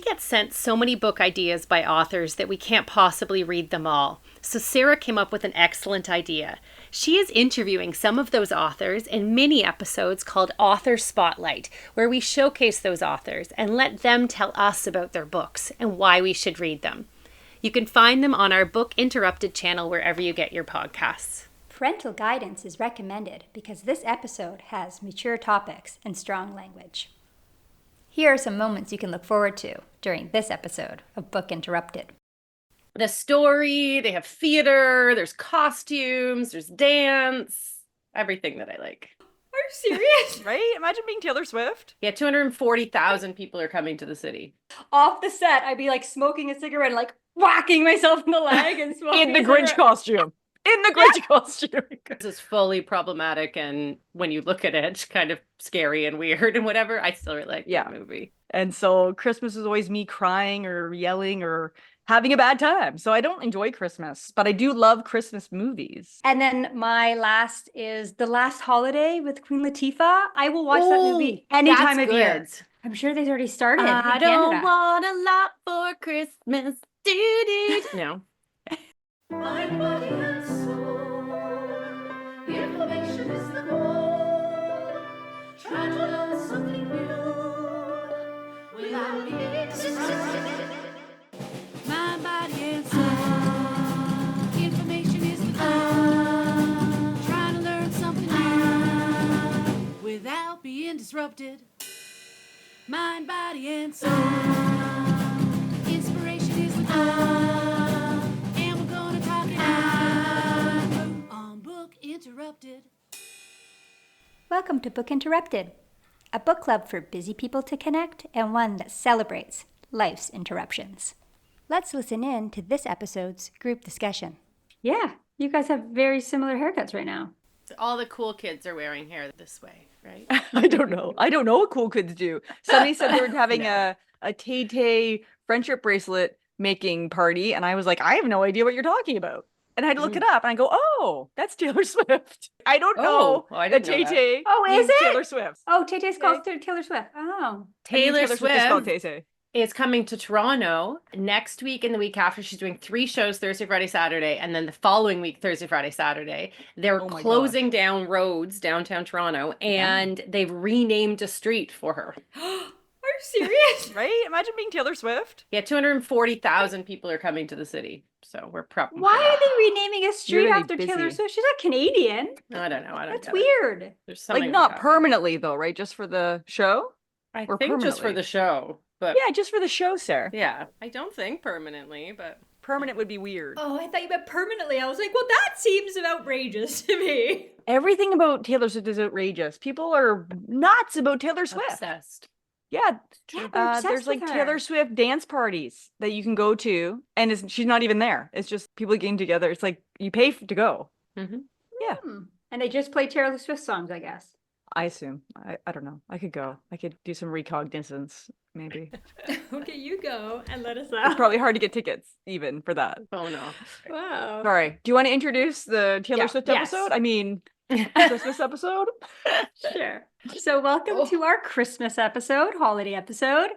get sent so many book ideas by authors that we can't possibly read them all. So Sarah came up with an excellent idea. She is interviewing some of those authors in mini episodes called Author Spotlight, where we showcase those authors and let them tell us about their books and why we should read them. You can find them on our Book Interrupted channel wherever you get your podcasts. Parental guidance is recommended because this episode has mature topics and strong language. Here are some moments you can look forward to during this episode of Book Interrupted. The story, they have theater, there's costumes, there's dance, everything that I like. Are you serious? Right? Imagine being Taylor Swift. Yeah, 240,000 people are coming to the city. Off the set, I'd be like smoking a cigarette and like whacking myself in the leg and smoking In the Grinch costume. In the Grinch costume. This is fully problematic and when you look at it, kind of scary and weird and whatever. I still really like that movie. And so Christmas is always me crying or yelling or having a bad time. So I don't enjoy Christmas, but I do love Christmas movies. And then my last is The Last Holiday with Queen Latifah. I will watch that movie any time of year. I'm sure they've already started. I don't want a lot for Christmas. No. Mind, body, and soul. The information is the goal. Try to learn something new without being distracted. Mind, body, and soul. The information is the goal. Try to learn something new without being disrupted. Mind, body, and soul. Inspiration is the goal. Interrupted. Welcome to Book Interrupted, a book club for busy people to connect and one that celebrates life's interruptions. Let's listen in to this episode's group discussion. Yeah, you guys have very similar haircuts right now. All the cool kids are wearing hair this way, right? I don't know. I don't know what cool kids do. Somebody said they were having a Tay friendship bracelet making party, and I was like, I have no idea what you're talking about. And I had to look it up, and I go, oh, that's Taylor Swift. I don't know that Tay-Tay is it? Taylor Swift. Oh, Tay-Tay's called Taylor Swift. Oh. Taylor Swift is called Tay-Tay. Is coming to Toronto next week and the week after. She's doing 3 shows, Thursday, Friday, Saturday, and then the following week, Thursday, Friday, Saturday. They're closing down roads downtown Toronto, and they've renamed a street for her. Are you serious? Right? Imagine being Taylor Swift. Yeah, 240,000 people are coming to the city. So we're prepping. Why are they renaming a street after Taylor Swift? She's not Canadian. I don't know. That's weird. There's like not permanently though, right? Just for the show? I think just for the show. But yeah, just for the show, Sarah. Yeah. I don't think permanently, but permanent would be weird. Oh, I thought you meant permanently. I was like, well, that seems outrageous to me. Everything about Taylor Swift is outrageous. People are nuts about Taylor Swift. Obsessed. Yeah, with there's like her. Taylor Swift dance parties that you can go to, and she's not even there. It's just people getting together. It's like you pay to go. Mm-hmm. Yeah. And they just play Taylor Swift songs, I guess. I assume. I don't know. I could go. I could do some recognizance, maybe. Okay, you go and let us know. It's probably hard to get tickets even for that. Oh, no. Wow. Sorry. Do you want to introduce the Taylor Swift episode? I mean, Christmas episode? Sure. So welcome to our Christmas episode, holiday episode,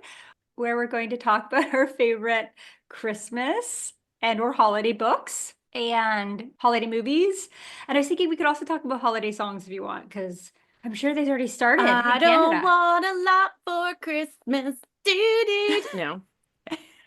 where we're going to talk about our favorite Christmas and or holiday books and holiday movies. And I was thinking we could also talk about holiday songs if you want, because I'm sure they've already started. I don't want a lot for Christmas. No.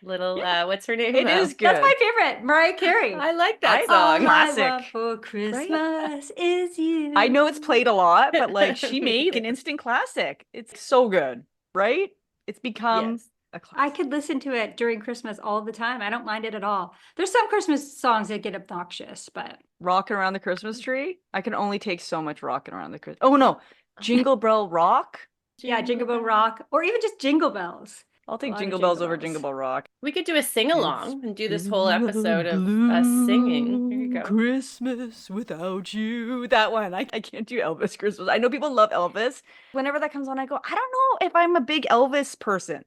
Little, what's her name? It is good. That's my favorite, Mariah Carey. I like that All song. Classic. I want for Christmas is you. I know it's played a lot, but like she made an instant classic. It's so good, right? It's become a classic. I could listen to it during Christmas all the time. I don't mind it at all. There's some Christmas songs that get obnoxious, but Rocking Around the Christmas Tree. I can only take so much Rocking Around the Christmas. Oh no, Jingle Bell Rock. yeah, Jingle Bell Rock, or even just Jingle Bells. I'll take lot of Jingle Bells Jingle over Bells. Jingle Bell Rock. We could do a sing-along and do this whole episode of us singing. Here you go. Christmas without you. That one. I can't do Elvis Christmas. I know people love Elvis. Whenever that comes on, I go, I don't know if I'm a big Elvis person.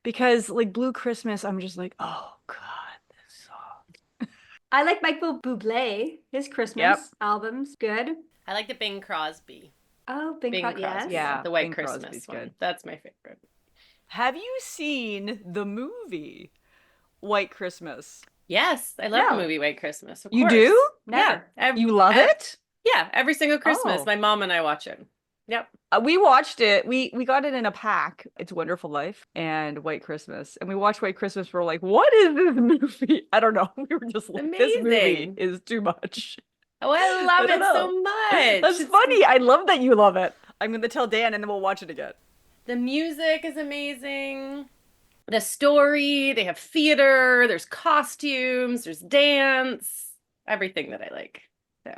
Because like Blue Christmas, I'm just like, oh God, this song. I like Michael Bublé. His Christmas album's good. I like the Bing Crosby. Oh, Bing Crosby, yes. Yeah, The White Bing Christmas Crosby's one. good. That's my favorite. Have you seen the movie White Christmas? Yes, I love the No. movie White Christmas. Of You course. do? Never. Yeah. You love it? Yeah, every single Christmas. Oh. My mom and I watch it. Yep. We watched it. We got it in a pack. It's Wonderful Life and White Christmas. And we watched White Christmas. We're like, what is this movie? I don't know. We were just like, this movie Amazing. is too much. Oh, I love don't it so know. much. That's It's- funny. I love that you love it. I'm going to tell Dan and then we'll watch it again. The music is amazing. The story, they have theater, there's costumes, there's dance, everything that I like. So,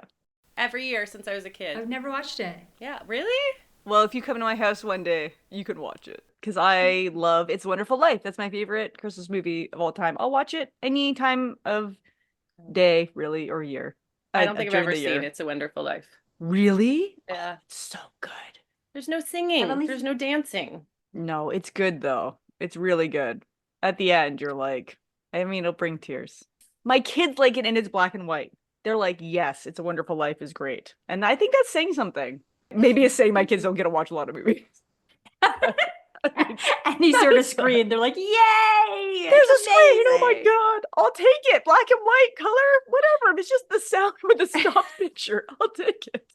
every year since I was a kid. I've never watched it. Yeah, really? Well, if you come to my house one day, you can watch it. Because I love It's a Wonderful Life. That's my favorite Christmas movie of all time. I'll watch it any time of day, really, or year. I don't think I've during ever the year. seen It's a Wonderful Life. Really? Yeah. It's so good. There's no singing, I've only there's seen- no dancing. No, it's good though. It's really good. At the end, you're like, I mean, it'll bring tears. My kids like it and it's black and white. They're like, yes, It's a Wonderful Life is great. And I think that's saying something. Maybe it's saying my kids don't get to watch a lot of movies. Any sort of screen, they're like, yay! There's a it's screen. Oh my amazing." god. I'll take it. Black and white, color, whatever. If it's just the sound with the stop picture, I'll take it.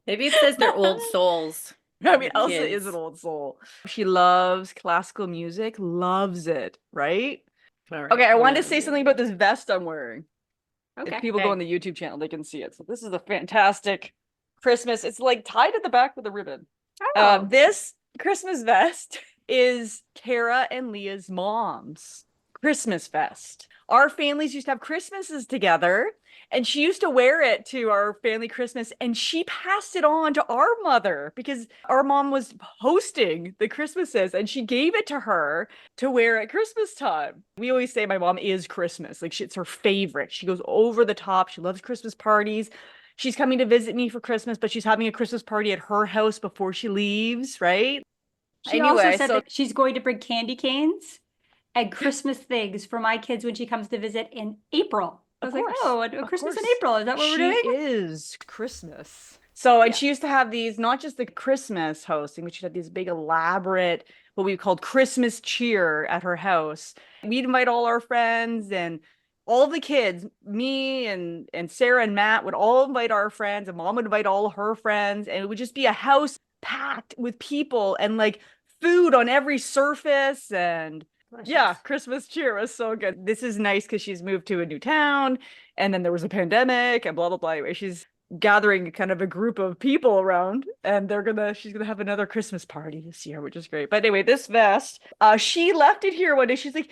Maybe it says they're old souls. I mean, The Elsa kids. is an old soul. She loves classical music, loves it, right? All right, Okay, I I'm wanted to gonna say read something it. about this vest I'm wearing. Okay. If people Okay. go on the YouTube channel, they can see it. So this is a fantastic Christmas. It's like tied at the back with a ribbon. Oh. This Christmas vest is Kara and Leah's mom's Christmas vest. Our families used to have Christmases together, and she used to wear it to our family Christmas, and she passed it on to our mother because our mom was hosting the Christmases, and she gave it to her to wear at Christmas time. We always say my mom is Christmas. Like, it's her favorite. She goes over the top. She loves Christmas parties. She's coming to visit me for Christmas, but she's having a Christmas party at her house before she leaves, right? She also Anyway, said so- that she's going to bring candy canes and Christmas things for my kids when she comes to visit in April. I was Of like, course, oh, a of Christmas in course. April. Is that what we're She doing? is Christmas. So, and Yeah. she used to have these, not just the Christmas hosting, but she had these big elaborate, what we called Christmas cheer at her house. We'd invite all our friends and all the kids, me and Sarah and Matt would all invite our friends, and mom would invite all her friends, and it would just be a house packed with people and like food on every surface. And yeah, Delicious. Christmas cheer was so good. This is nice because she's moved to a new town, and then there was a pandemic and blah blah blah. Anyway, she's gathering kind of a group of people around, and she's gonna have another Christmas party this year, which is great. But anyway, this vest, she left it here one day. She's like,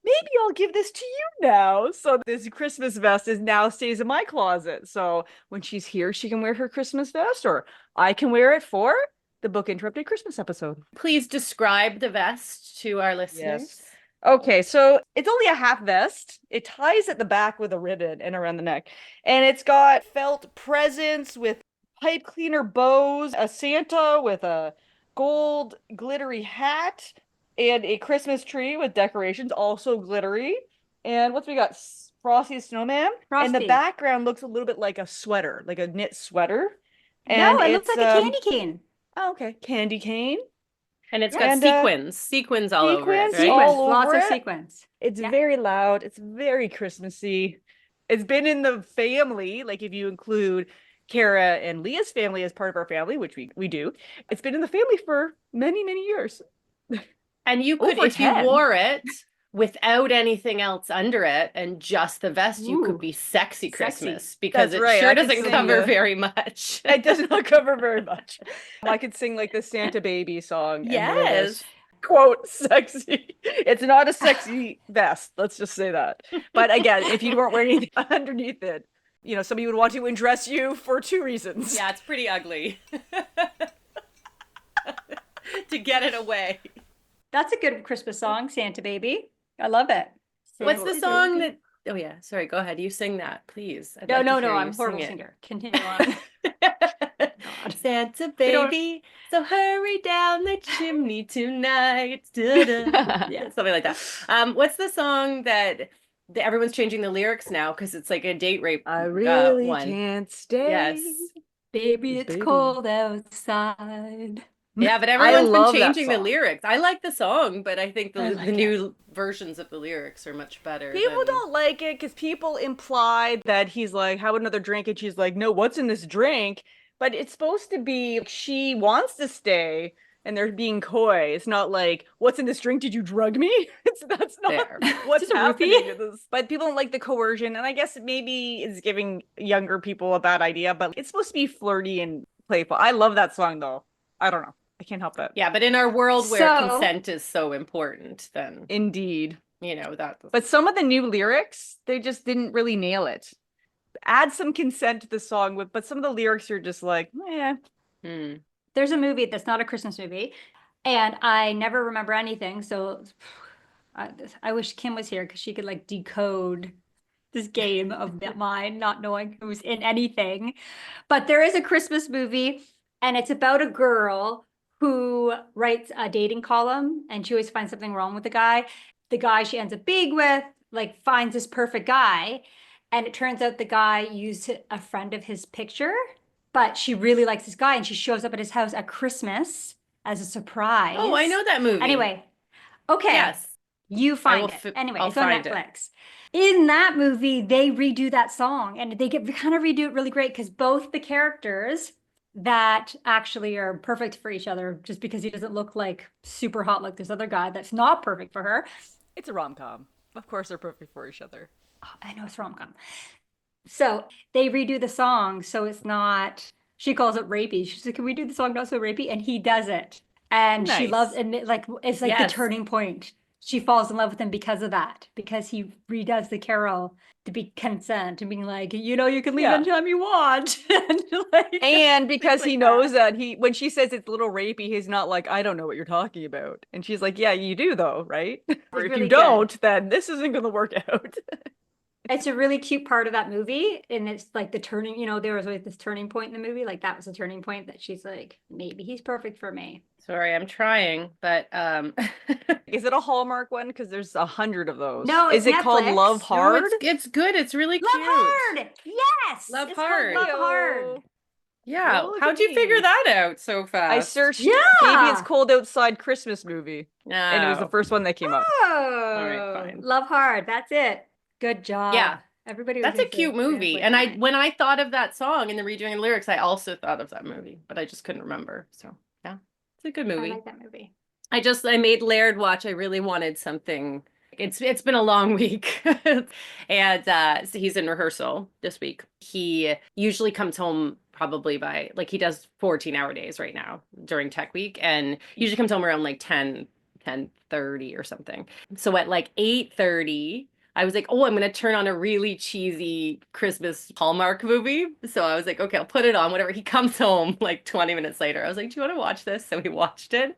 maybe I'll give this to you now. So this Christmas vest stays in my closet. So when she's here, she can wear her Christmas vest, or I can wear it for the Book Interrupted Christmas episode. Please describe the vest to our listeners. Okay, so it's only a half vest. It ties at the back with a ribbon and around the neck. And it's got felt presents with pipe cleaner bows, a Santa with a gold glittery hat, and a Christmas tree with decorations, also glittery. And what's we got? Frosty the Snowman. And the Frosty. background looks a little bit like a sweater, like a knit sweater. No, And it looks like a candy cane. Oh, okay. Candy cane. And it's Yeah. got And, sequins all over it, sequins right? all Sequins, over lots of it. sequins. It's Yeah. very loud. It's very Christmassy. It's been in the family, like if you include Kara and Leah's family as part of our family, which we do. It's been in the family for many, many years. And you could, Over if you 10. wore it without anything else under it and just the vest, you could Ooh, be sexy sexy. Christmas because That's it right, sure I could doesn't sing cover the- very much. It does not cover very much. I could sing like the Santa Baby song. And wear this, Yes. quote, sexy. It's not a sexy vest. Let's just say that. But again, if you weren't wearing anything underneath it, somebody would want to undress you for two reasons. Yeah, it's pretty ugly. To get it away. That's a good Christmas song, Santa Baby. I love it. What's the Santa song Baby. that? Oh yeah, sorry. Go ahead. You sing that, please. I'd No, like to no, hear no. you I'm a horrible sing it. singer. Continue on. Santa We don't- baby, so hurry down the chimney tonight. Da-da. Yeah, something like that. What's the song that everyone's changing the lyrics now because it's like a date rape? I really one. can't stay. Yes. Baby, it's Baby. cold outside. Yeah, but I everyone's love been that changing the song. lyrics. I like the song, but I think I the like new versions of the lyrics are much better. People than... don't like it because people imply that he's like, "How about another drink?" And she's like, "No, what's in this drink?" But it's supposed to be like, she wants to stay, and they're being coy. It's not like, "What's in this drink? Did you drug me?" That's not There. what's Just a roofie? happening in this. But people don't like the coercion, and I guess maybe it's giving younger people a bad idea. But it's supposed to be flirty and playful. I love that song though. I don't know. I can't help it. Yeah, but in our world where So- consent is so important, then, Indeed. that. But some of the new lyrics, they just didn't really nail it. Add some consent to the song, but some of the lyrics are just like, eh. Hmm. There's a movie that's not a Christmas movie, and I never remember anything. So I wish Kim was here because she could like decode this game of mine, not knowing who's in anything. But there is a Christmas movie, and it's about a girl who writes a dating column, and she always finds something wrong with the guy. The guy she ends up being with, like, finds this perfect guy, and it turns out the guy used a friend of his picture, but she really likes this guy, and she shows up at his house at Christmas as a surprise. Oh, I know that movie. Anyway, okay. Yes. You find will it. Anyway, I'll it's on find it. Netflix. In that movie, they redo that song, and they kind of redo it really great because both the characters that actually are perfect for each other, just because he doesn't look like super hot like this other guy that's not perfect for her. It's a rom-com. Of course they're perfect for each other. Oh, I know it's rom-com. So they redo the song, so it's not. She calls it rapey. She said, "Can we do the song not so rapey?" And he does it, and she Nice. loves. And it's like Yes. the turning point. She falls in love with him because of that, because he redoes the carol to be consent and being like, you can leave Yeah. anytime you want. and, like, And because things he like knows that when she says it's a little rapey, he's not like, "I don't know what you're talking about." And she's like, "Yeah, you do though, right?" Or if really you good. don't, then this isn't going to work out. It's a really cute part of that movie, and it's like the turning. There was always this turning point in the movie. Like that was a turning point that she's like, maybe he's perfect for me. Sorry, I'm trying, but Is it a Hallmark one? Because there's 100 of those. No, Is it's it called Netflix. Love no, Hard? it's good. It's really Love cute. hard. Yes. Love It's called hard. Love hard. Yeah. Oh, look How'd at you figure me. that out so fast? I searched Yeah. Maybe It's Cold Outside Christmas movie. And it was the Oh. first one that came up. Oh, fine. Love hard. That's it. Good job. Yeah. Everybody. That's a needs to cute movie. translate And that. when I thought of that song and the redoing the lyrics, I also thought of that movie, but I just couldn't remember. So yeah, it's a good I movie. like that movie. I made Laird watch. I really wanted something. It's been a long week. And so he's in rehearsal this week. He usually comes home probably by he does 14-hour days right now during tech week, and usually comes home around like 10:30 or something. So at like 8:30 I was like, oh, I'm going to turn on a really cheesy Christmas Hallmark movie. So I was like, okay, I'll put it on, whatever. He comes home like 20 minutes later. I was like, do you want to watch this? So we watched it.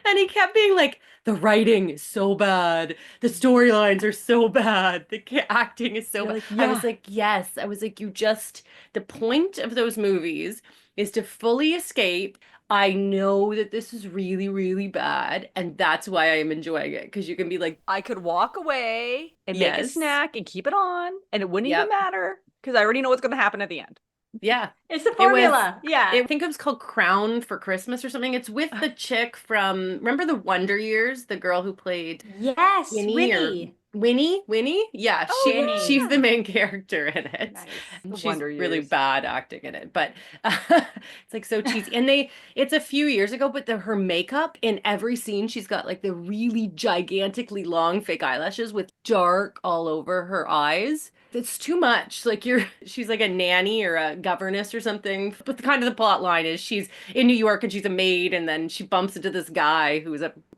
And he kept being like, the writing is so bad. The storylines are so bad. The acting is so You're bad. like, I was yeah. like, yes. I was like, the point of those movies is to fully escape. I know that this is really, really bad, and that's why I'm enjoying it, because you can be like, I could walk away and make a Yes. snack and keep it on, and it wouldn't Yep. even matter because I already know what's going to happen at the end. yeah. It's the was- formula. Yeah. I think it was called Crown for Christmas or something. It's with the chick from, remember the Wonder Years, the girl who played yes. Winnie or Winnie. Winnie? Yeah, Oh, yeah. she's the main character in it. Nice. The She's Wonder really Years. bad acting in it, but it's like so cheesy. And it's a few years ago, but her makeup in every scene, she's got like the really gigantically long fake eyelashes with dark all over her eyes. It's too much. She's like a nanny or a governess or something. But the kind of the plot line is she's in New York and she's a maid, and then she bumps into this guy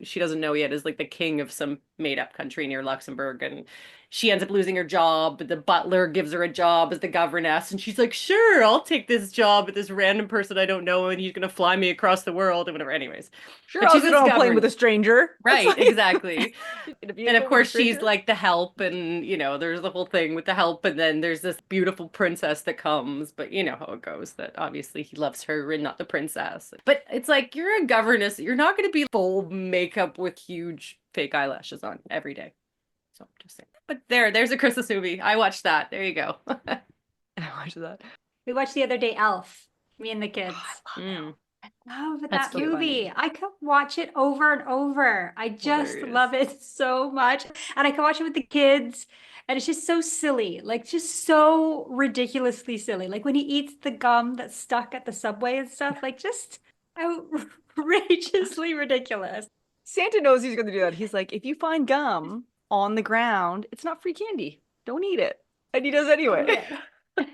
she doesn't know yet is like the king of some made up country near Luxembourg, and she ends up losing her job, but the butler gives her a job as the governess, and she's like, sure, I'll take this job with this random person I don't know, and he's gonna fly me across the world and whatever. Anyways. Sure, But I'll she's sit on a plane discovering- with a stranger. That's Right, like- exactly. In a And vehicle of with a course, she's stranger. like the help, and there's the whole thing with the help, and then there's this beautiful princess that comes, but you know how it goes, that obviously he loves her and not the princess. But it's like, you're a governess, you're not going to be full makeup with huge fake eyelashes on every day. So just saying. But there's a Christmas movie. I watched that. There you go. I watched that. We watched the other day Elf. Me and the kids. Mm. Oh, but That's that cute. movie, I could watch it over and over. I just Hilarious. love it so much. And I can watch it with the kids. And it's just so silly, like just so ridiculously silly. Like when he eats the gum that's stuck at the subway and stuff, like just outrageously ridiculous. Santa knows he's going to do that. He's like, if you find gum on the ground, it's not free candy. Don't eat it. And he does anyway. When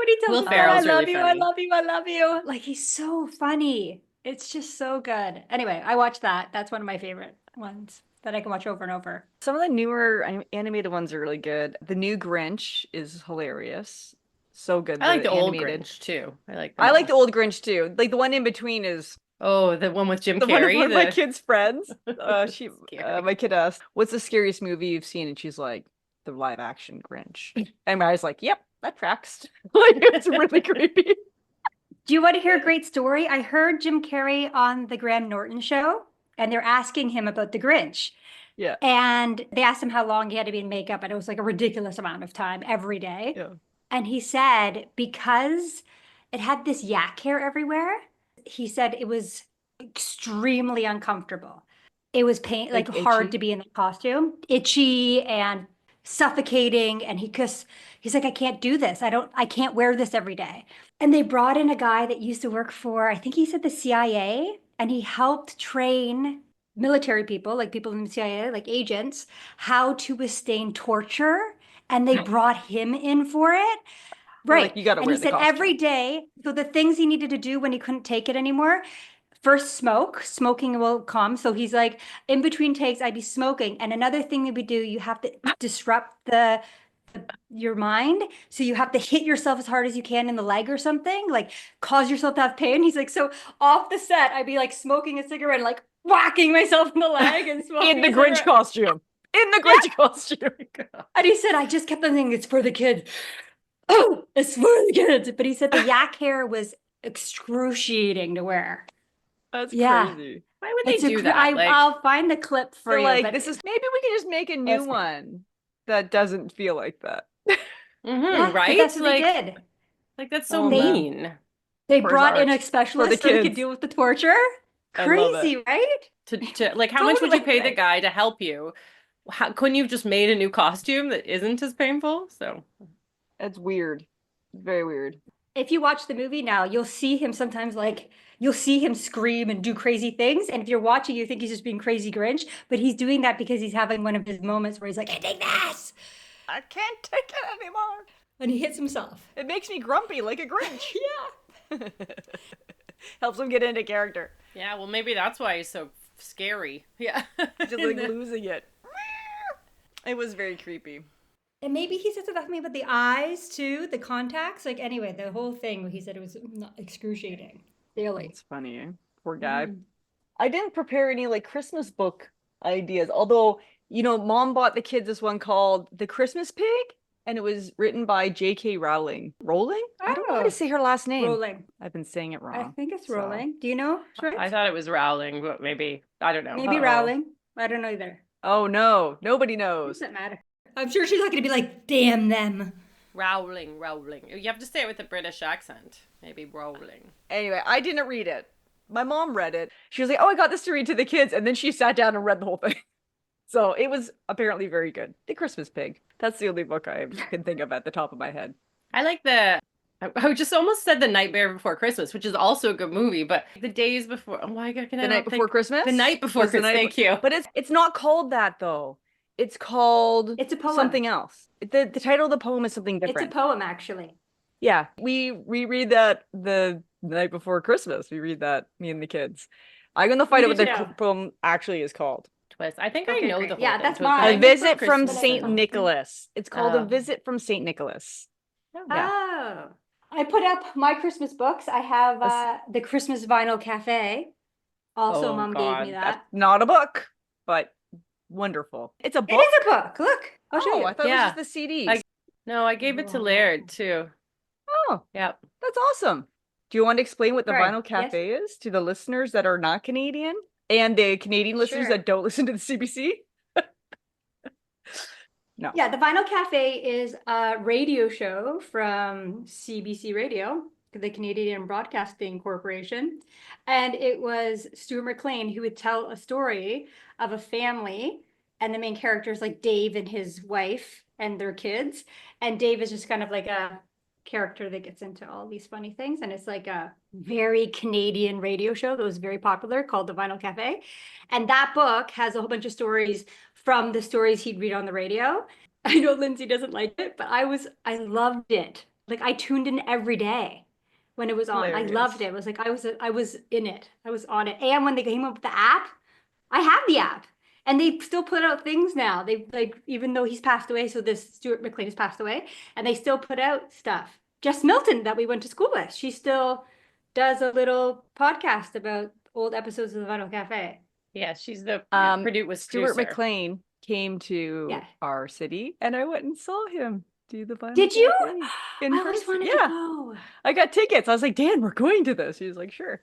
he tells Will him, Ferrell's I love really you, funny. I love you, I love you. Like he's so funny. It's just so good. Anyway, I watched that. That's one of my favorite ones that I can watch over and over. Some of the newer animated ones are really good. The new Grinch is hilarious. So good. I like the old animated. Grinch too. I like I like the all. old Grinch too. Like the one in between is Oh, the one with Jim the Carrey. one of my kids' friends. Scary. My kid asked, "What's the scariest movie you've seen?" And she's like, "The live action Grinch." And I was like, "Yep, that tracks." Like it's really creepy. Do you want to hear a great story? I heard Jim Carrey on the Graham Norton show, and they're asking him about the Grinch. Yeah. And they asked him how long he had to be in makeup, and it was like a ridiculous amount of time every day. Yeah. And he said because it had this yak hair everywhere, he said it was extremely uncomfortable. It was pain like Like hard itchy? to be in the costume, itchy and suffocating. And he's like, I can't do this. I can't wear this every day. And they brought in a guy that used to work for, I think he said the CIA, and he helped train military people, like people in the CIA, like agents, how to withstand torture. And they brought him in for it. They're Right. like, you gotta And wear he the said costume. every day, so the things he needed to do when he couldn't take it anymore, first smoking will calm. So he's like, in between takes, I'd be smoking. And another thing that we do, you have to disrupt your mind. So you have to hit yourself as hard as you can in the leg or something, like cause yourself to have pain. He's like, so off the set, I'd be like smoking a cigarette, and like whacking myself in the leg and smoking In the a Grinch cigarette. costume. In the Grinch costume. And he said, I just kept on thinking it's for the kids. Oh, it's for the kids. But he said the yak hair was excruciating to wear. That's Yeah. crazy. Why would they It's a do cr- that? Like, I'll find the clip for They're you. like, but this is maybe we can just make a new Listen. one that doesn't feel like that. yeah, but right? that's what Like, they did. like that's so Oh, no. mean. They For his brought in a art. specialist so he could kids. deal with the torture. I love Crazy, right? To like, how much would you Totally. pay the guy to help you? How couldn't you have just made a new costume that isn't as painful? So That's weird. Very weird. If you watch the movie now, you'll see him sometimes you'll see him scream and do crazy things. And if you're watching, you think he's just being crazy Grinch, but he's doing that because he's having one of his moments where he's like, I take this. I can't take it anymore. And he hits himself. It makes me grumpy like a Grinch. Yeah. Helps him get into character. yeah, well, maybe that's why he's so scary. Yeah, Just like losing it. It was very creepy. And maybe he said something about the eyes too, the contacts. Like anyway, the whole thing. He said it was not excruciating. Really. It's funny. Poor guy. Mm. I didn't prepare any like Christmas book ideas. Although, Mom bought the kids this one called The Christmas Pig, and it was written by J.K. Rowling. Rowling? I don't know how Oh. to say her last name. Rolling. I've been saying it wrong. I think it's so. rolling. Do you know? Shrek? I thought it was Rowling, but maybe I don't know. Maybe Uh-oh. Rowling. I don't know either. Oh no, nobody knows. Doesn't matter. I'm sure she's not going to be like, damn them. Rowling. You have to say it with a British accent. Maybe Rowling. Anyway, I didn't read it. My mom read it. She was like, "Oh, I got this to read to the kids," and then she sat down and read the whole thing. So it was apparently very good. The Christmas Pig. That's the only book I can think of at the top of my head. I like I just almost said The Nightmare Before Christmas, which is also a good movie, but the days before. Oh my God, can I The not Night think- Before Christmas. The Night Before Was the Christmas. Night Thank you. But it's not called that though. It's called It's a poem. something else. The title of the poem is something It's different. a poem, actually. Yeah, we read that the night before Christmas. We read that, me and the kids. I'm gonna find We out what do the too. poem actually is called. Twist. I think I Okay, know great. the whole Yeah, thing. that's So it's mine. A Night Before Visit from Christmas. Saint Nicholas. It's called A Oh. Visit from Saint Nicholas. Yeah. Oh. I put up my Christmas books. I have the Christmas Vinyl Cafe. Also, Oh, Mom God, gave me That's that. not a book, but wonderful. It's a It book. is a book. Look, I'll show Oh, you. I thought Yeah. it was just the CDs. No, I gave it to Laird too. Oh, Yep. that's awesome. Do you want to explain what the Right, Vinyl yes. Cafe is to the listeners that are not Canadian and the Canadian listeners Sure. that don't listen to the CBC? No. Yeah, the Vinyl Cafe is a radio show from CBC Radio the Canadian Broadcasting Corporation. And it was Stuart McLean who would tell a story of a family, and the main character is like Dave and his wife and their kids. And Dave is just kind of like a character that gets into all these funny things. And it's like a very Canadian radio show that was very popular called The Vinyl Cafe. And that book has a whole bunch of stories from the stories he'd read on the radio. I know Lindsay doesn't like it, but I loved it. Like I tuned in every day when it was on. Hilarious. I loved it. It was like I was in it. I was on it. And when they came up with the app, I have the app. And they still put out things now. They like, even though he's passed away, so this Stuart McLean has passed away, and they still put out stuff. Jess Milton, that we went to school with, she still does a little podcast about old episodes of the Vinyl Cafe. Yeah, she's the Stuart producer. McLean came to Yeah. our city, and I went and saw him do the Vinyl Did you? Cafe in I always person. wanted Yeah, to go. I got tickets. I was like, Dan, we're going to this. He was like, sure.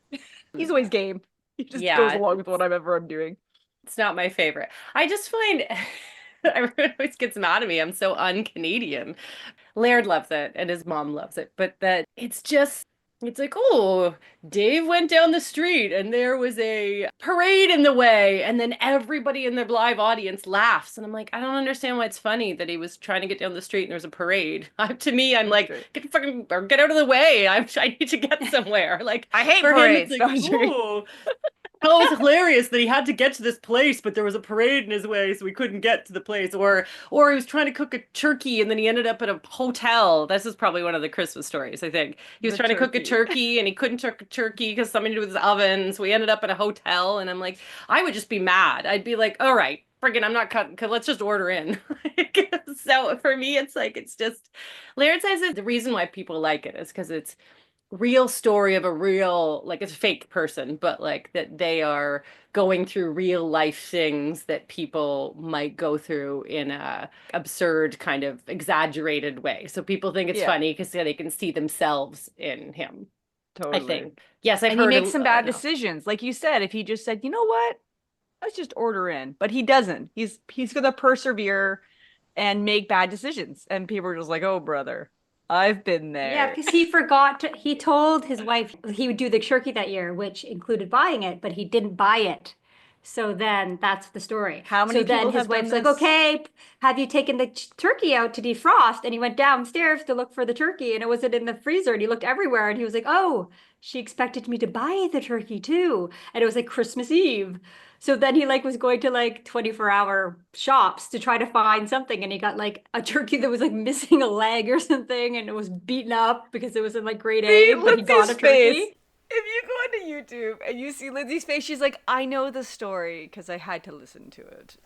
He's always game. He just Yeah, goes along with whatever I'm doing. It's not my favorite. I just find everyone always gets mad at me. I'm so un-Canadian. Laird loves it and his mom loves it, but that it's like, oh, Dave went down the street and there was a parade in the way, and then everybody in the live audience laughs. And I'm like, I don't understand why it's funny that he was trying to get down the street and there's a parade. To me, I'm like, get out of the way. I need to get somewhere. Like, I hate for parades. him, No, I'm it's like, joking. ooh. Oh, it's hilarious that he had to get to this place, but there was a parade in his way, so we couldn't get to the place. Or he was trying to cook a turkey, and then he ended up at a hotel. This is probably one of the Christmas stories, I think. He was trying to cook a turkey, and he couldn't cook a turkey because something to do with his oven, so we ended up at a hotel. And I'm like, I would just be mad. I'd be like, all right, friggin', I'm not cutting, let's just order in. So for me, it's just, Laird says that the reason why people like it is because it's real story of a real, like, it's a fake person, but like that they are going through real life things that people might go through in a absurd kind of exaggerated way. So people think it's funny because they can see themselves in him. Totally. I think. Yes, I've and heard he makes some bad decisions. Like you said, if he just said, you know what, let's just order in. But he doesn't. He's going to persevere and make bad decisions. And people are just like, oh, brother. I've been there. Yeah, because he told his wife he would do the turkey that year, which included buying it, but he didn't buy it. So then that's the story. How many So then people his have done wife's like, this? okay, have you taken the turkey out to defrost? And he went downstairs to look for the turkey, and it wasn't in the freezer. And he looked everywhere, and he was like, oh, she expected me to buy the turkey too. And it was like Christmas Eve. So then he was going to 24-hour shops to try to find something, and he got a turkey that was missing a leg or something, and it was beaten up because it was in grade A, but he got a turkey. Face. If you go onto YouTube and you see Lindsay's face, she's like, I know the story because I had to listen to it.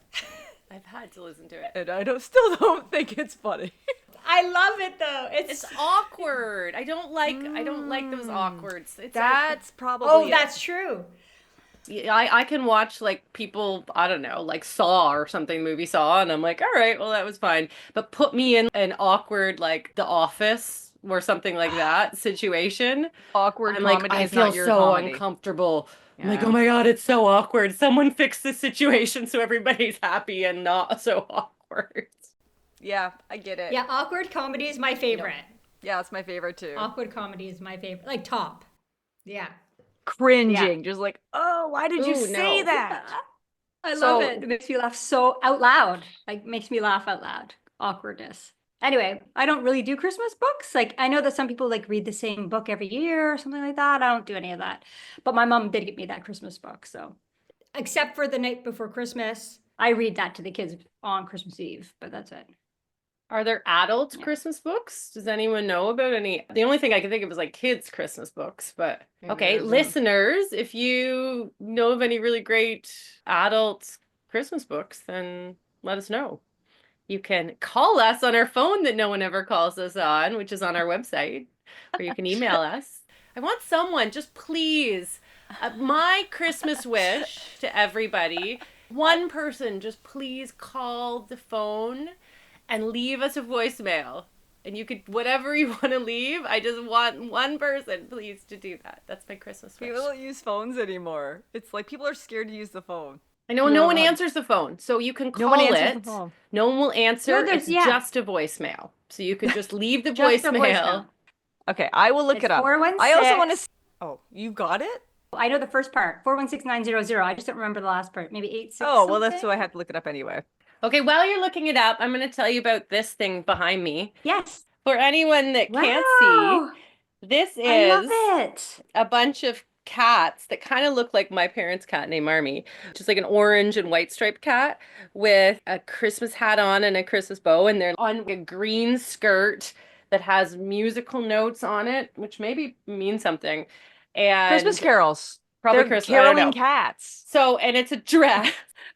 I've had to listen to it. And I still don't think it's funny. I love it though. It's awkward. I don't like those awkwards. That's probably oh, it. that's true. I can watch people, I don't know, like Saw or something, movie Saw, and I'm like, all right, well, that was fine. But put me in an awkward, The Office or something like that situation. Awkward I'm comedy I is feel not your so comedy. uncomfortable. I'm like, Yeah. oh my God, it's so awkward. Someone fix the situation so everybody's happy and not so awkward. Yeah, I get it. Yeah, awkward comedy is my favorite. Yeah, it's my favorite too. Awkward comedy is my favorite. Top. Yeah. Cringing, just oh, why did you Ooh, say no. that? I So- love it. It makes me laugh so out loud. Makes me laugh out loud. Awkwardness. Anyway, I don't really do Christmas books. I know that some people read the same book every year or something like that. I don't do any of that. But my mom did get me that Christmas book, so Except for the night before Christmas. I read that to the kids on Christmas Eve, but that's it. Are there adult Yeah. Christmas books? Does anyone know about any? The only thing I can think of is kids' Christmas books, but Maybe okay, there isn't. listeners, if you know of any really great adult Christmas books, then let us know. You can call us on our phone that no one ever calls us on, which is on our website, or you can email us. I want someone, just please, my Christmas wish to everybody, one person, just please call the phone and leave us a voicemail. And you could, whatever you want to leave, I just want one person, please, to do that. That's my Christmas wish. People don't use phones anymore. It's people are scared to use the phone. I know no one No. answers the phone, so you can call No one answers it. the phone. No one will answer. No, It's yeah. just a voicemail. So you could just leave the Just a voicemail. Okay, I will look It's it up. I also want to. 416. Oh, you got it? I know the first part, 416900. I just don't remember the last part. Maybe 86 Oh, well, that's something? so I have to look it up anyway. Okay, while you're looking it up, I'm going to tell you about this thing behind me. Yes. For anyone that can't see, Wow. this I love is it. a bunch of cats that kind of look like my parents' cat named Marmy, just like an orange and white striped cat with a Christmas hat on and a Christmas bow, and they're on a green skirt that has musical notes on it, which maybe means something. And Christmas carols. probably They're Christmas. I don't caroling know. cats. So, and it's a dress,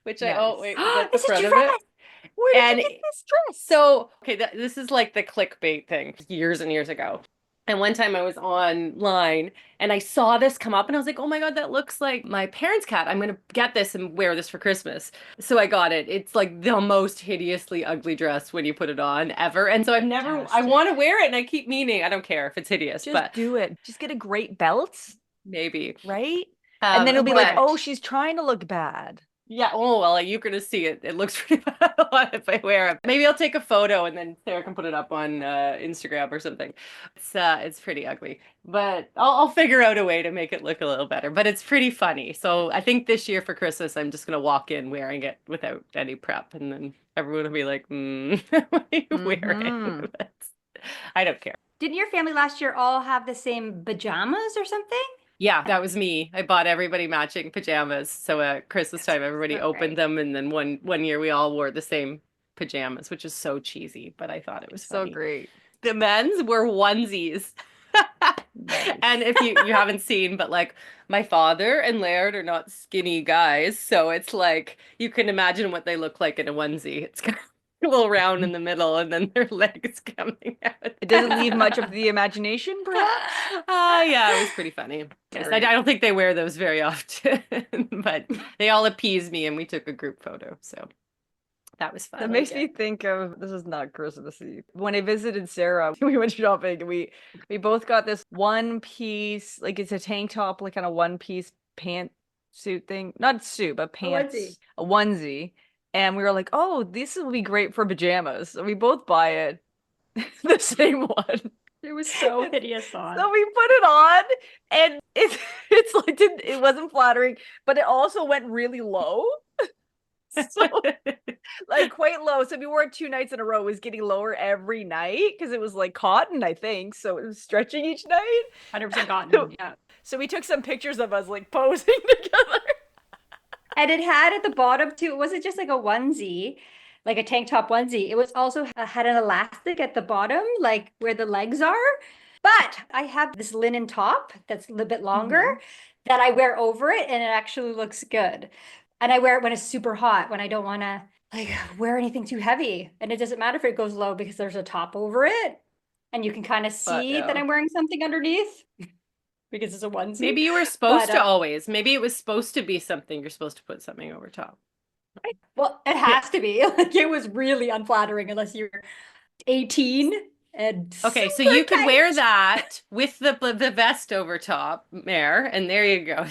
which oh Nice. wait, is that the It's a front of dress. it? Where did And you get this dress? So, okay, this is like the clickbait thing years and years ago. And one time I was online and I saw this come up and I was like, oh my God, that looks like my parents' cat. I'm going to get this and wear this for Christmas. So I got it. It's like the most hideously ugly dress when you put it on ever. And so I Fantastic. want to wear it and I keep meaning, I don't care if it's hideous, Just but do it. Just get a great belt, maybe. right? And then it'll be but- like, oh, she's trying to look bad. Yeah, oh, well, you're going to see it. It looks pretty bad if I wear it. Maybe I'll take a photo and then Sarah can put it up on Instagram or something. It's pretty ugly, but I'll figure out a way to make it look a little better. But it's pretty funny. So I think this year for Christmas, I'm just going to walk in wearing it without any prep. And then everyone will be like, what are you wearing? Mhm. But I don't care. Didn't your family last year all have the same pajamas or something? Yeah, that was me. I bought everybody matching pajamas. So at Christmas time, everybody so opened great. them, and then one year we all wore the same pajamas, which is so cheesy, but I thought it was So funny. great. The men's were onesies. Nice. And if you haven't seen, but like my father and Laird are not skinny guys, so it's like you can imagine what they look like in a onesie. It's kind of a little round in the middle, and then their legs coming out. It doesn't leave much of the imagination, perhaps? Yeah, it was pretty funny. Yes, I don't think they wear those very often, but they all appeased me and we took a group photo. So that was fun. That makes me think of, this is not Christmassy. When I visited Sarah, we went shopping. We both got this one piece, like it's a tank top, like kind of one piece pantsuit thing. Not suit, but pants. onesie. A onesie. And we were like, oh, this will be great for pajamas. So we both buy it. The same one. It was so hideous on. So we put it on and it's like it wasn't flattering, but it also went really low. So like quite low. So we wore it 2 nights in a row. It was getting lower every night because it was like cotton, I think. So it was stretching each night. 100% cotton. Yeah. So we took some pictures of us like posing together. And it had at the bottom too, it wasn't just like a onesie, like a tank top onesie. It was also had an elastic at the bottom, like where the legs are. But I have this linen top that's a little bit longer that I wear over it and it actually looks good. And I wear it when it's super hot, when I don't want to like wear anything too heavy. And it doesn't matter if it goes low because there's a top over it. And you can kind of see that yeah. I'm wearing something underneath because it's a onesie. Maybe you were supposed But, to always. Maybe it was supposed to be something you're supposed to put something over top. Well, it has to be. Like it was really unflattering unless you're 18 and Okay, so super you could tight. wear that with the vest over top, Mare, and there you go.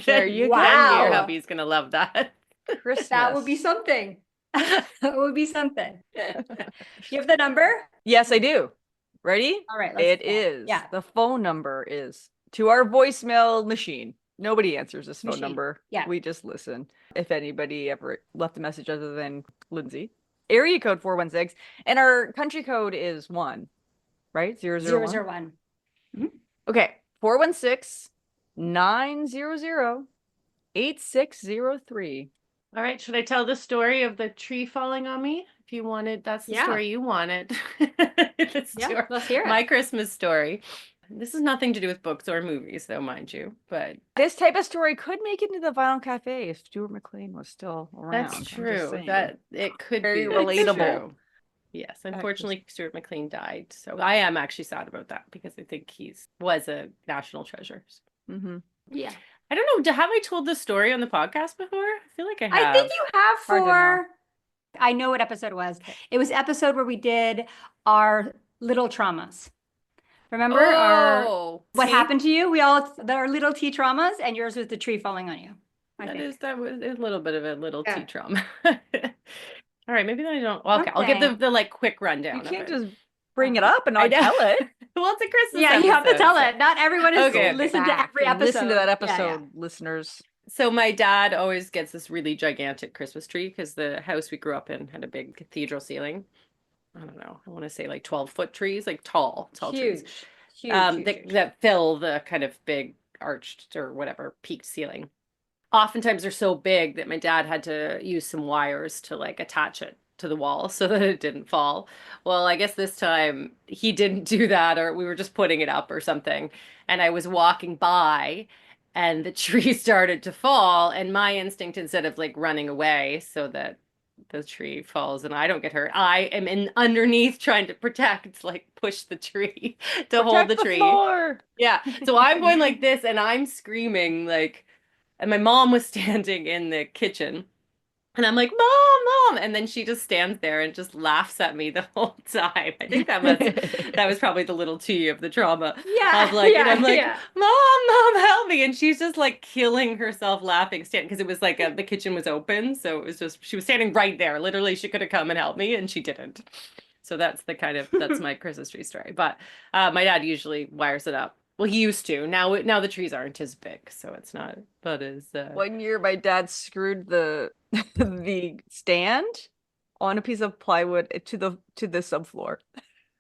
There you go. Then your Wow. hubby's gonna love that. Christmas. That would be something. That would be something. You have the number? Yes, I do. Ready? All right. It is. Yeah. The phone number is to our voicemail machine. Nobody answers this phone Machine. number. Yeah. We just listen. If anybody ever left a message other than Lindsay. Area code 416. And our country code is 1, right? 001. 001. Okay. 416-900-8603. All right, should I tell the story of the tree falling on me? If you wanted, that's the Yeah. story you wanted. Let's do Yeah, let's hear it. my Christmas story. This has nothing to do with books or movies, though, mind you. But This type of story could make it into the Vinyl Cafe if Stuart McLean was still around. that's I'm just true. saying. That it could Very be that's relatable. true. Yes, unfortunately, Stuart McLean died. So I am actually sad about that because I think was a national treasure. Mm-hmm. Yeah. I don't know. Have I told this story on the podcast before? I feel like I have. I think you have Hard to know. for, I know what episode it was. It was episode where we did our little traumas. Remember our what see? happened to you? We all our little tea traumas, and yours was the tree falling on you. That was a little bit of a little Yeah. tea trauma. All right, maybe then I don't. Well, okay, I'll give Okay. the like quick rundown. You of can't it. just bring it up and I not know. tell it. Well, it's a Christmas Yeah, you have to episode, tell so- it. Not everyone has Okay, okay. listened to Back every and episode. listen to that Yeah, episode, yeah. listeners. So my dad always gets this really gigantic Christmas tree because the house we grew up in had a big cathedral ceiling. I don't know. I want to say like 12-foot trees, like tall trees. That fill the kind of big arched or whatever peaked ceiling. Oftentimes they're so big that my dad had to use some wires to like attach it to the wall so that it didn't fall. Well, I guess this time he didn't do that, or we were just putting it up or something. And I was walking by and the tree started to fall, and my instinct, instead of like running away so that the tree falls and I don't get hurt, I am in underneath trying to protect, like push the tree to hold the tree. Floor. Yeah. So I'm going like this and I'm screaming like, and my mom was standing in the kitchen. And I'm like, Mom. And then she just stands there and just laughs at me the whole time. I think that was probably the little T of the trauma. Yeah, Of like, yeah, and I'm like, yeah. Mom, help me. And she's just like killing herself laughing, because it was like the kitchen was open. So it was just, she was standing right there. Literally, she could have come and helped me and she didn't. So that's my Christmas tree story. But my dad usually wires it up. Well, he used to. Now the trees aren't as big, so it's not. But as One year, my dad screwed the the stand on a piece of plywood to the subfloor,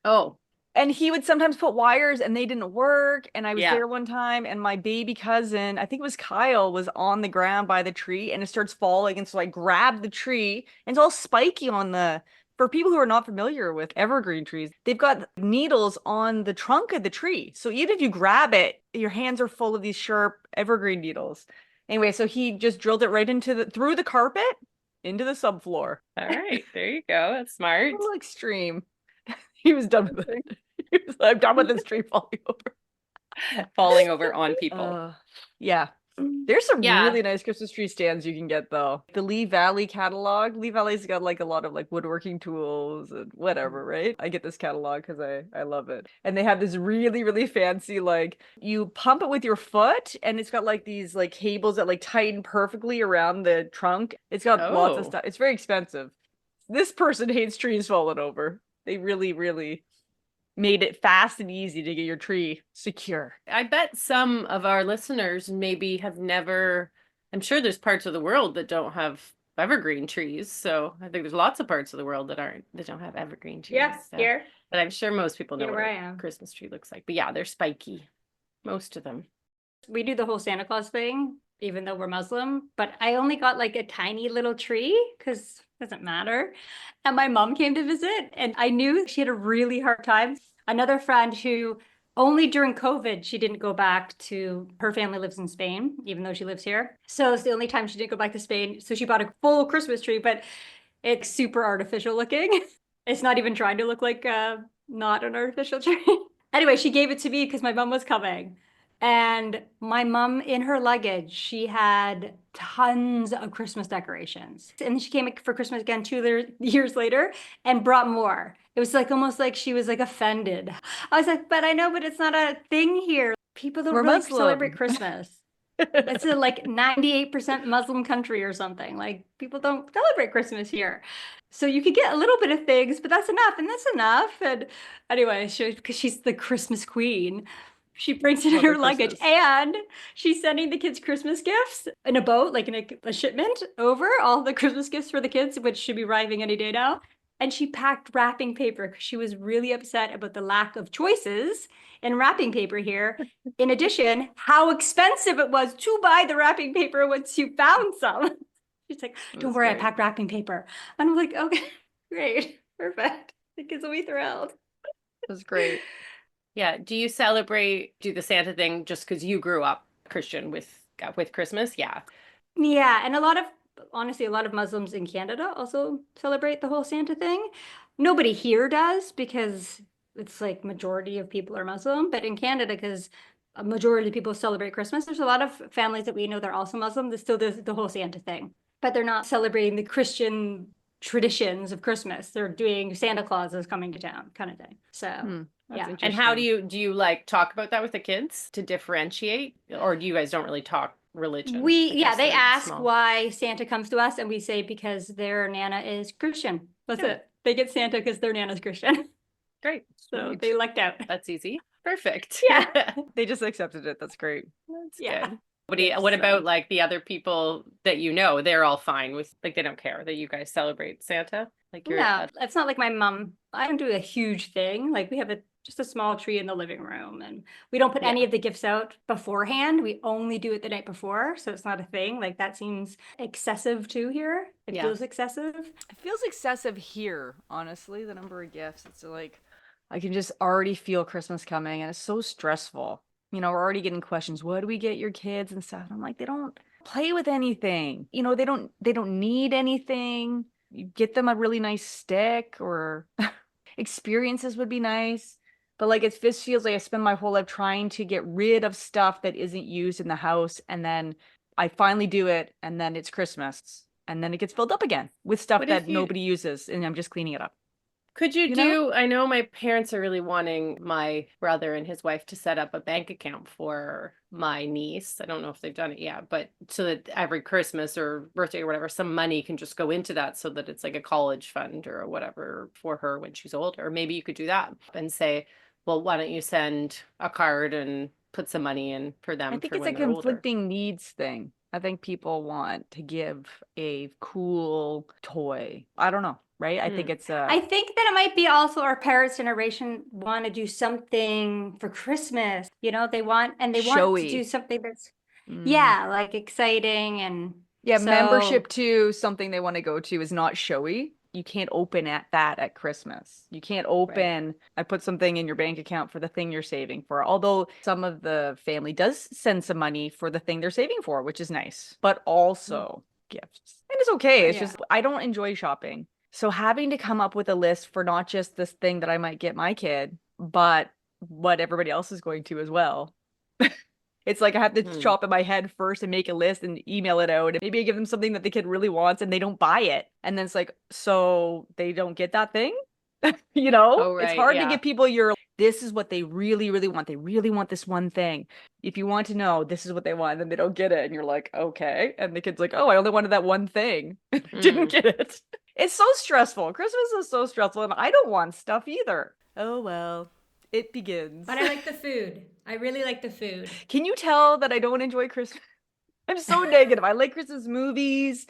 oh, and he would sometimes put wires, and they didn't work. And I was Yeah. there one time, and my baby cousin, I think it was Kyle, was on the ground by the tree, and it starts falling, and so I grabbed the tree, and it's all spiky on the. For people who are not familiar with evergreen trees, they've got needles on the trunk of the tree. So even if you grab it, your hands are full of these sharp evergreen needles. Anyway, so he just drilled it right through the carpet into the subfloor. all right, there you go. That's A smart. little extreme. He was done with it. He was like, I'm done with this tree falling over. Falling over on people. Yeah. There's some Yeah. really nice Christmas tree stands you can get though. The Lee Valley catalog. Lee Valley's got like a lot of like woodworking tools and whatever, right? I get this catalog because I love it. And they have this really, really fancy, like you pump it with your foot and it's got like these like cables that like tighten perfectly around the trunk. It's got lots of Oh. stuff. It's very expensive. This person hates trees falling over. They really, really made it fast and easy to get your tree secure. I bet some of our listeners maybe have never, I'm sure there's parts of the world that don't have evergreen trees. So I think there's lots of parts of the world that don't have evergreen trees. Yeah, So- here. But I'm sure most people know Here what where a I am. Christmas tree looks like. But yeah, they're spiky. Most of them. We do the whole Santa Claus thing, even though we're Muslim, but I only got like a tiny little tree because it doesn't matter. And my mom came to visit and I knew she had a really hard time. Another friend who only during COVID, she didn't go back to, her family lives in Spain, even though she lives here. So it's the only time she didn't go back to Spain. So she bought a full Christmas tree, but it's super artificial looking. It's not even trying to look like not an artificial tree. Anyway, she gave it to me because my mom was coming. And my mom, in her luggage, she had tons of Christmas decorations. And she came for Christmas again 2 years later and brought more. It was like almost like she was like offended. I was like, but it's not a thing here. People don't We're really Muslim. celebrate Christmas. It's a like 98% Muslim country or something. Like people don't celebrate Christmas here. So you could get a little bit of things, but that's enough. And that's enough. And anyway, because she's the Christmas queen, she brings it in Mother her luggage Christmas. and she's sending the kids Christmas gifts in a boat, like in a shipment over all the Christmas gifts for the kids, which should be arriving any day now. And she packed wrapping paper because she was really upset about the lack of choices in wrapping paper here. In addition, how expensive it was to buy the wrapping paper once you found some. She's like, don't That's worry, I great. packed wrapping paper. And I'm like, okay, great, perfect. The kids will be thrilled. It was great. Yeah. Do you do the Santa thing just because you grew up Christian with Christmas? Yeah. Yeah, and honestly, a lot of Muslims in Canada also celebrate the whole Santa thing. Nobody here does because it's like majority of people are Muslim, but in Canada, because a majority of people celebrate Christmas, there's a lot of families that we know that are also Muslim that still do the whole Santa thing, but they're not celebrating the Christian traditions of Christmas. They're doing Santa Claus is coming to town kind of thing. So That's yeah. And how do interesting. you like talk about that with the kids to differentiate, or do you guys don't really talk religion? I They guess they're ask small. why Santa comes to us, and we say because their Nana is Christian. That's Yeah. it. They get Santa because their Nana's Christian. Great. So Sweet. they lucked out. That's easy. Perfect. Yeah. They just accepted it. That's great. That's Yeah. good. What about like the other people that you know? They're all fine with, like, they don't care that you guys celebrate Santa? Like you're No, it's not like my mom. I don't do a huge thing. Like we have just a small tree in the living room, and we don't put any Yeah. of the gifts out beforehand. We only do it the night before, so it's not a thing. Like that seems excessive too here. It Yeah. feels excessive. It feels excessive here, honestly, the number of gifts. It's like I can just already feel Christmas coming and it's so stressful. You know, we're already getting questions, what do we get your kids and stuff? I'm like, they don't play with anything. You know, they don't need anything. You get them a really nice stick or experiences would be nice. But like it just feels like I spend my whole life trying to get rid of stuff that isn't used in the house, and then I finally do it, and then it's Christmas. And then it gets filled up again with stuff What if that you- nobody uses, and I'm just cleaning it up. Could you You do, know? I know my parents are really wanting my brother and his wife to set up a bank account for my niece. I don't know if they've done it yet, but so that every Christmas or birthday or whatever, some money can just go into that so that it's like a college fund or whatever for her when she's older. Or maybe you could do that and say, well, why don't you send a card and put some money in for them I think for it's a when they're older? conflicting needs thing. I think people want to give a cool toy. I don't know, right? I think it's I think that it might be also our parents' generation want to do something for Christmas. You know, they want to Showy. do something that's Mm. yeah, like exciting and Yeah, so membership to something they want to go to is not showy. You can't open that at Christmas. You can't open, I put something in your bank account for the thing you're saving for. Although some of the family does send some money for the thing they're saving for, which is nice, but also gifts. And it's okay. It's Yeah. just, I don't enjoy shopping. So having to come up with a list for not just this thing that I might get my kid, but what everybody else is going to as well. It's like I have to shop in my head first and make a list and email it out. And maybe I give them something that the kid really wants and they don't buy it. And then it's like, so they don't get that thing? You know? Oh, It's right, hard to yeah. get people this is what they really, really want. They really want this one thing. If you want to know, this is what they want, then they don't get it. And you're like, okay. And the kid's like, oh, I only wanted that one thing. Didn't get it. It's so stressful. Christmas is so stressful. And I don't want stuff either. Oh, well. It begins. But I like the food. I really like the food. Can you tell that I don't enjoy Christmas? I'm so negative. I like Christmas movies.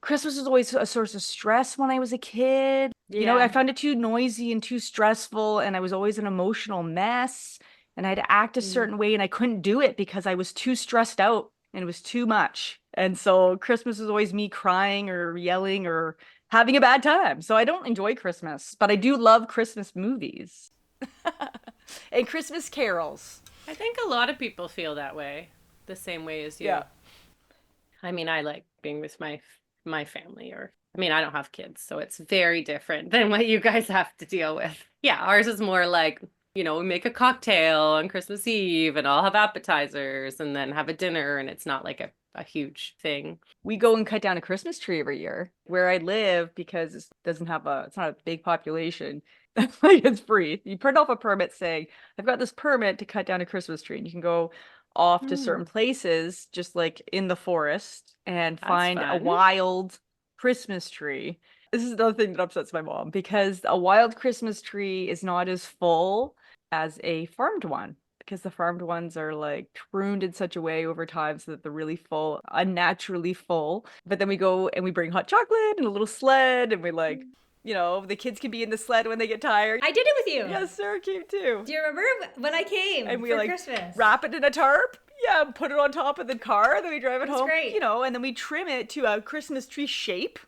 Christmas was always a source of stress when I was a kid. You know, I found it too noisy and too stressful, and I was always an emotional mess, and I had to act a certain way, and I couldn't do it because I was too stressed out, and it was too much. And so Christmas was always me crying or yelling or having a bad time. So I don't enjoy Christmas, but I do love Christmas movies. And Christmas carols. I think a lot of people feel that way, the same way as you. Yeah. I mean, I like being with my family, or I mean, I don't have kids, so it's very different than what you guys have to deal with. Yeah, ours is more like, you know, we make a cocktail on Christmas Eve and I'll have appetizers and then have a dinner, and it's not like a huge thing. We go and cut down a Christmas tree every year where I live because it's not a big population. Like it's free. You print off a permit saying, I've got this permit to cut down a Christmas tree, and you can go off to certain places, just like in the forest, and find a fun. wild Christmas tree. This is another thing that upsets my mom, because a wild Christmas tree is not as full as a farmed one, because the farmed ones are like pruned in such a way over time so that they're really full, unnaturally full. But then we go and we bring hot chocolate and a little sled, and we like, you know, the kids can be in the sled when they get tired. I did it with you. Yes, Sarah came too. Do you remember when I came And we for like Christmas? wrap it in a tarp. Yeah, put it on top of the car, then we drive it That's home. great. You know, and then we trim it to a Christmas tree shape.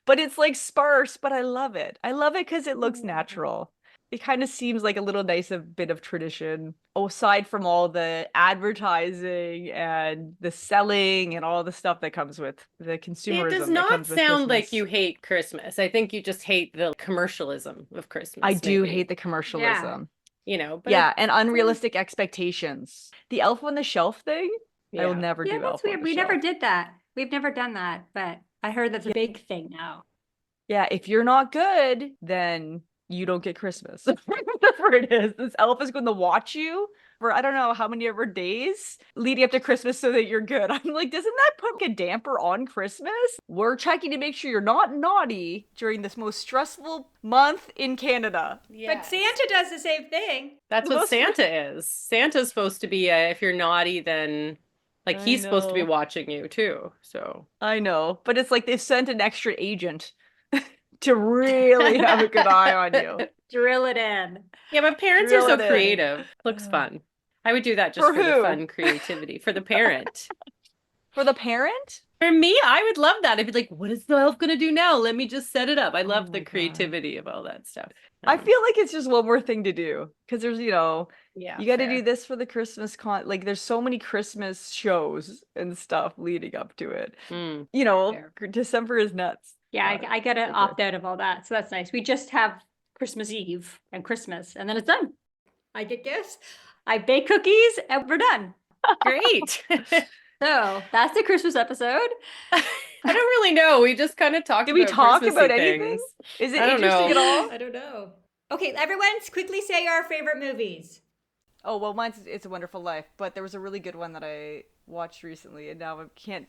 But it's like sparse, but I love it. I love it because it looks natural. It kind of seems like a little nice bit of tradition, aside from all the advertising and the selling and all the stuff that comes with the consumerism. It does that not comes with sound like Christmas. you hate Christmas. I think you just hate the commercialism of Christmas. I do maybe. hate the commercialism. You know, but Yeah, and unrealistic expectations. The elf on the shelf thing, I will yeah. never Yeah, do elf that's on weird. the We never shelf. did that. We've never done that, but I heard that's a big thing now. Yeah, if you're not good, then you don't get Christmas. Whatever it is, this elf is going to watch you for I don't know how many ever days leading up to Christmas so that you're good. I'm like, doesn't that put a damper on Christmas? We're checking to make sure you're not naughty during this most stressful month in Canada. But Santa does the same thing. That's The what most- Santa is. Santa's supposed to be, if you're naughty, then like I he's supposed to be know. watching you too. So I know, but it's like they sent an extra agent to really have a good eye on you. Drill it in. yeah, but parents Drill are so it in. creative. Looks fun. I would do that just For for the who? fun creativity for the parent. For the parent? For me, I would love that. I'd be like, what is the elf gonna do now? Let me just set it up. I love my the God. creativity of all that stuff. I feel like it's just one more thing to do because there's, yeah, you got to fair. do this for the Christmas like there's so many Christmas shows and stuff leading up to it. Mm. Fair. December is nuts. Yeah, I gotta Okay. opt out of all that. So that's nice. We just have Christmas Eve and Christmas, and then it's done. I get gifts. I bake cookies, and we're done. Great. So that's the Christmas episode. I don't really know. We just kind of talked Did we about talk Christmassy about anything? things. Is it I don't interesting at know. all? I don't know. Okay, everyone, quickly say our favorite movies. Oh, well, mine's It's a Wonderful Life, but there was a really good one that I watched recently, and now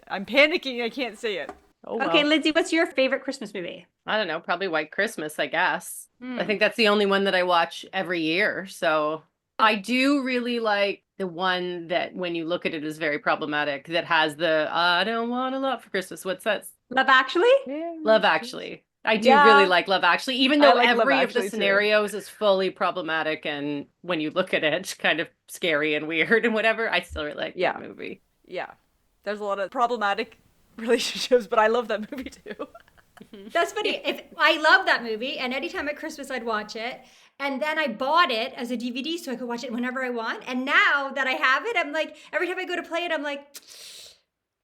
I'm panicking. I can't say it. Oh, Okay, well. Lindsay, what's your favorite Christmas movie? I don't know. Probably White Christmas, I guess. I Hmm. think that's the only one that I watch every year. So I do really like the one that when you look at it is very problematic that has the I don't want a lot for Christmas. What's that? Love Actually? Love Actually. I do Yeah. really like Love Actually, even I though like Love every of Actually, the too. scenarios is fully problematic and when you look at it, kind of scary and weird and whatever. I still really like Yeah. that movie. Yeah. There's a lot of problematic relationships, but I love that movie too. That's funny. If I love that movie, and anytime at Christmas I'd watch it, and then I bought it as a DVD so I could watch it whenever I want. And now that I have it, I'm like, every time I go to play it, I'm like,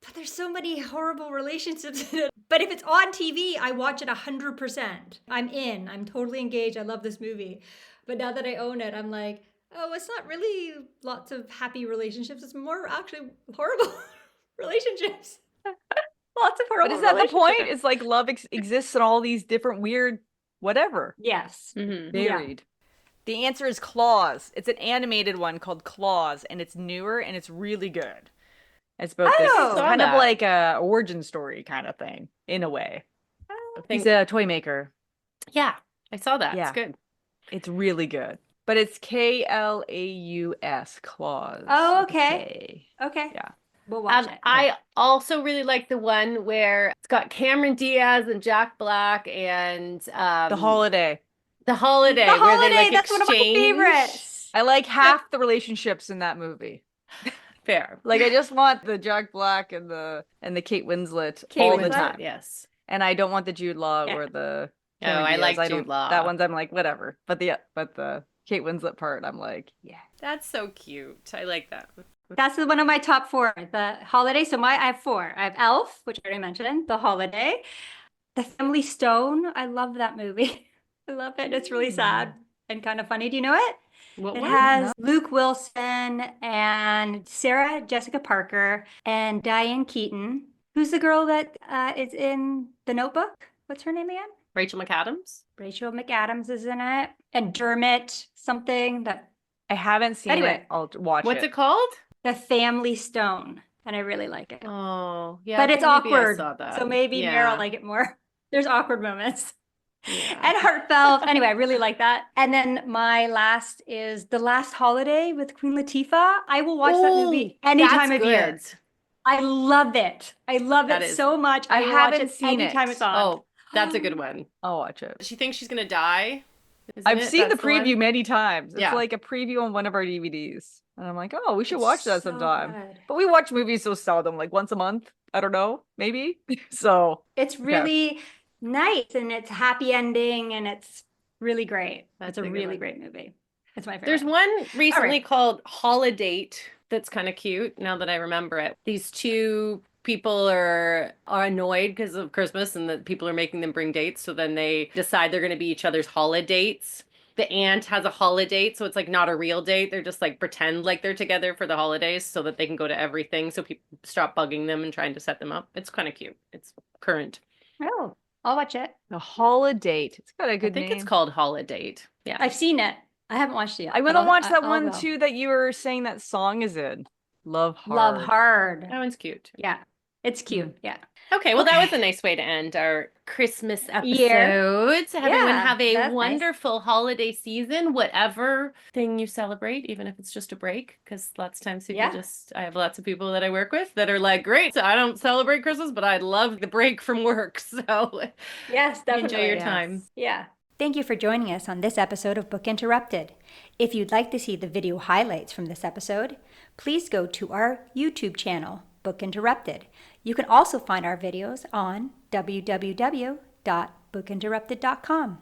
but there's so many horrible relationships in it. But if it's on TV, I watch it 100%. I'm in. I'm totally engaged. I love this movie. But now that I own it, I'm like, oh, it's not really lots of happy relationships. It's more actually horrible relationships. Lots of horrible But is that the point? relationships. It's like love exists in all these different weird whatever. Yes. Mm-hmm. Yeah. Varied. The answer is Claws. It's an animated one called Claws, and it's newer and it's really good. It's about this Oh. Saw kind of that. like a origin story kind of thing, in a way. I He's think, a toy maker. yeah, I saw that. Yeah. It's good. It's really good. But it's Klaus, Claws. Oh, with a okay. K. Okay. Yeah. We'll watch it. I also really like the one where it's got Cameron Diaz and Jack Black and The Holiday. The Holiday, The where they Holiday, like that's one of my exchange. favorites. I like half the relationships in that movie. Fair. Like I just want the Jack Black and the Kate Winslet Kate all the Winslet? time. Yes. And I don't want the Jude Law Yeah. or the Oh, Cameron I Diaz. like don't- Jude Law. That one's I'm like whatever. But the Kate Winslet part I'm like, yeah. That's so cute. I like that. That's one of my top four. The Holiday. So I have four. I have Elf, which I already mentioned. The Holiday. The Family Stone. I love that movie. I love it. It's really sad and kind of funny. Do you know it? What It one? has Luke Wilson and Sarah Jessica Parker and Diane Keaton. Who's the girl that is in The Notebook? What's her name again? Rachel McAdams? Rachel McAdams is in it. And Dermot something. That I haven't seen Anyway. it. I'll watch What's it. it called? The Family Stone. And I really like it. Oh, yeah. But I it's think maybe I awkward. saw that. So maybe Yeah. Meryl like it more. There's awkward moments. Yeah. And heartfelt. Anyway, I really like that. And then my last is The Last Holiday with Queen Latifah. I will watch that movie any That's time of year. good. I love it. I love That it is- so much. I will watch haven't it seen it. anytime it's on. Oh, that's a good one. I'll watch it. She thinks she's gonna die. Isn't I've it? seen the That's one? preview many times. It's Yeah. like a preview on one of our DVDs. And I'm like, oh, we should watch that so sometime. good. But we watch movies so seldom, like once a month. I don't know, maybe. So It's really nice and it's happy ending and it's really great. That's It's a a good really one. great movie. It's my favorite. There's one recently right. called Holiday that's kind of cute now that I remember it. These two people are annoyed because of Christmas and that people are making them bring dates. So then they decide they're going to be each other's holidays. The aunt has a holiday, so it's like not a real date. They're just like pretend like they're together for the holidays so that they can go to everything. So people stop bugging them and trying to set them up. It's kind of cute. It's current. Oh, I'll watch it. The Holiday. It's got a good I think name. it's called Holiday. Yeah. I've seen it. I haven't watched it yet. I but want to watch that I'll one go. too that you were saying that song is in. Love Hard. Love Hard. That one's cute. Yeah. It's cute. Yeah. Okay, well, that was a nice way to end our Christmas Year. episode. Everyone Yeah, have a that's nice. wonderful holiday season, whatever thing you celebrate, even if it's just a break. Because lots of times people I have lots of people that I work with that are like, great, so I don't celebrate Christmas, but I love the break from work. So Yes, definitely. enjoy your time. Yeah. Thank you for joining us on this episode of Book Interrupted. If you'd like to see the video highlights from this episode, please go to our YouTube channel, Book Interrupted. You can also find our videos on www.bookinterrupted.com.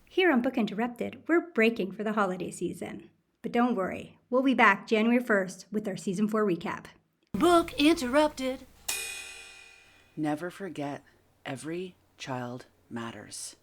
Here on Book Interrupted, we're breaking for the holiday season. But don't worry, we'll be back January 1st with our Season 4 recap. Book interrupted. Never forget, every child matters.